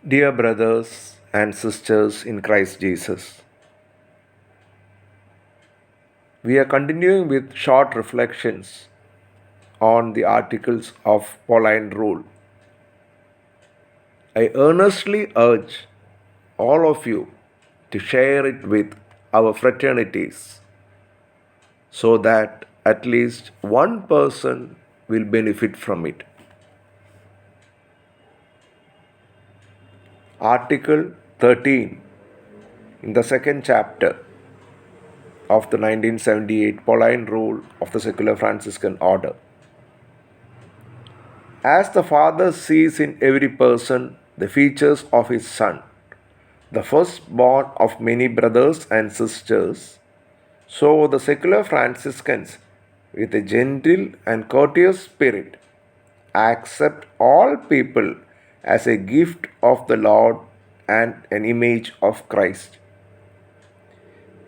Dear brothers and sisters in Christ Jesus, we are continuing with short reflections on the articles of Pauline rule. I earnestly urge all of you to share it with our fraternities so that at least one person will benefit from it. Article 13 in the second chapter of the 1978 Pauline rule of the secular Franciscan order. As the Father sees in every person the features of his Son, the firstborn of many brothers and sisters, so the secular Franciscans, with a gentle and courteous spirit, accept all people as a gift of the Lord and an image of Christ.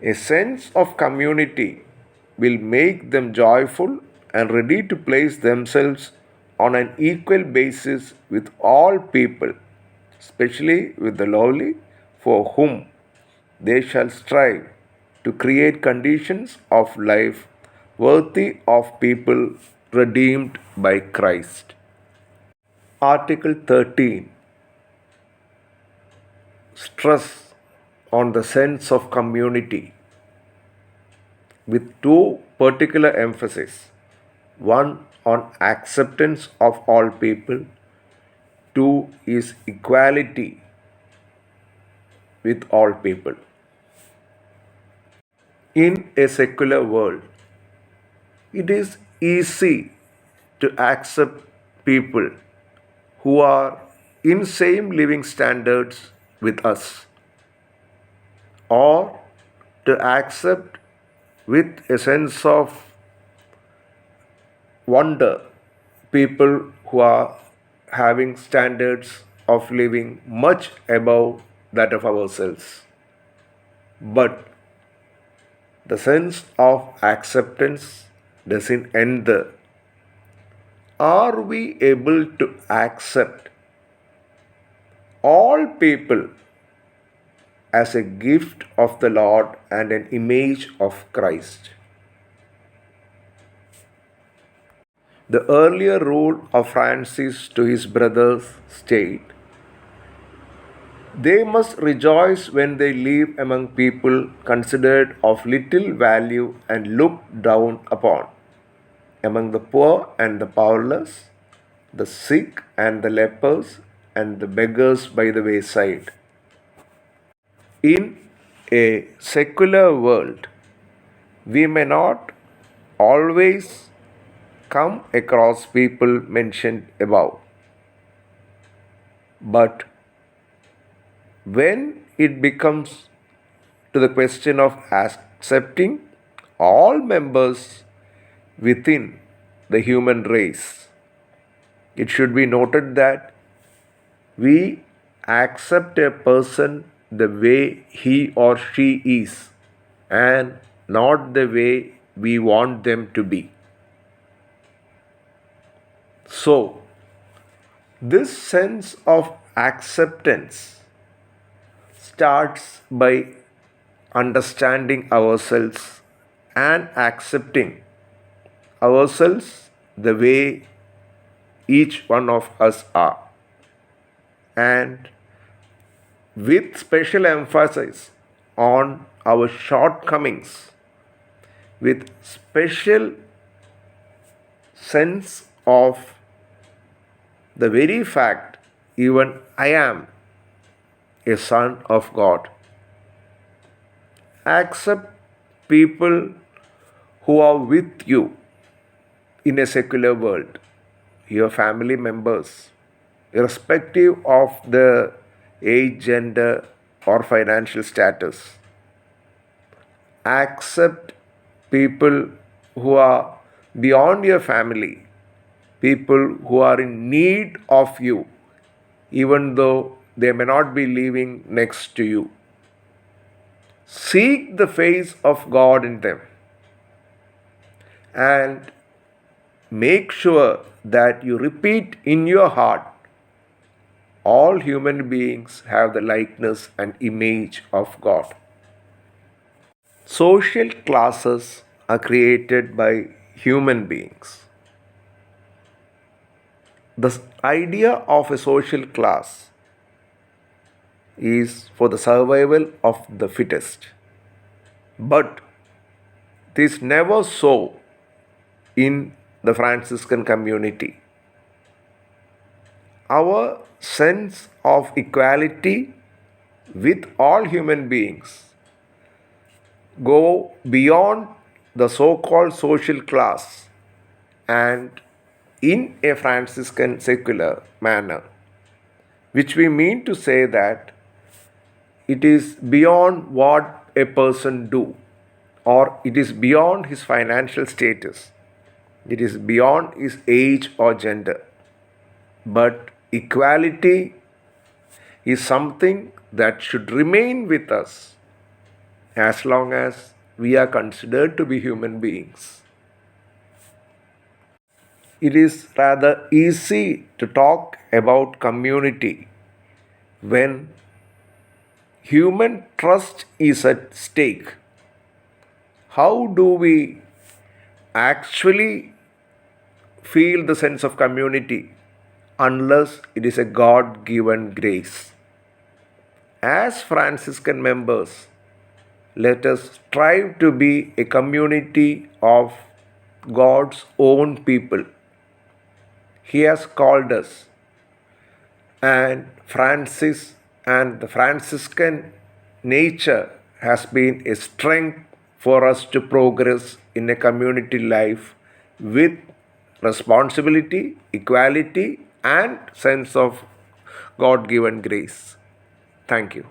A sense of community will make them joyful and ready to place themselves on an equal basis with all people, especially with the lowly, for whom they shall strive to create conditions of life worthy of people redeemed by Christ. Article 13 stress on the sense of community with two particular emphasis. One on acceptance of all people, two is equality with all people. In a secular world, it is easy to accept people who are in same living standards with us, or to accept with a sense of wonder people who are having standards of living much above that of ourselves. But the sense of acceptance doesn't end there. Are we able to accept all people as a gift of the Lord and an image of Christ? The earlier rule of Francis to his brothers state, they must rejoice when they live among people considered of little value and looked down upon, among the poor and the powerless, the sick and the lepers, and the beggars by the wayside. In a secular world, we may not always come across people mentioned above, but when it becomes to the question of accepting all members within the human race, it should be noted that we accept a person the way he or she is and not the way we want them to be. So, this sense of acceptance starts by understanding ourselves and accepting ourselves the way each one of us are, and with special emphasis on our shortcomings, with special sense of the very fact even I am a son of God. Accept people who are with you in a secular world, your family members, irrespective of the age, gender, or financial status. Accept people who are beyond your family, people who are in need of you, even though they may not be living next to you. Seek the face of God in them and make sure that you repeat in your heart all human beings have the likeness and image of God. Social classes are created by human beings. The idea of a social class is for the survival of the fittest. But this never so in the Franciscan community. Our sense of equality with all human beings go beyond the so-called social class and in a Franciscan secular manner, which we mean to say that it is beyond what a person do, or it is beyond his financial status, it is beyond his age or gender. But equality is something that should remain with us as long as we are considered to be human beings. It is rather easy to talk about community when human trust is at stake. How do we actually feel the sense of community unless it is a God given grace? As Franciscan members, let us strive to be a community of God's own people. He has called us, and Francis and the Franciscan nature has been a strength for us to progress in a community life with responsibility, equality, and sense of God given grace. Thank you.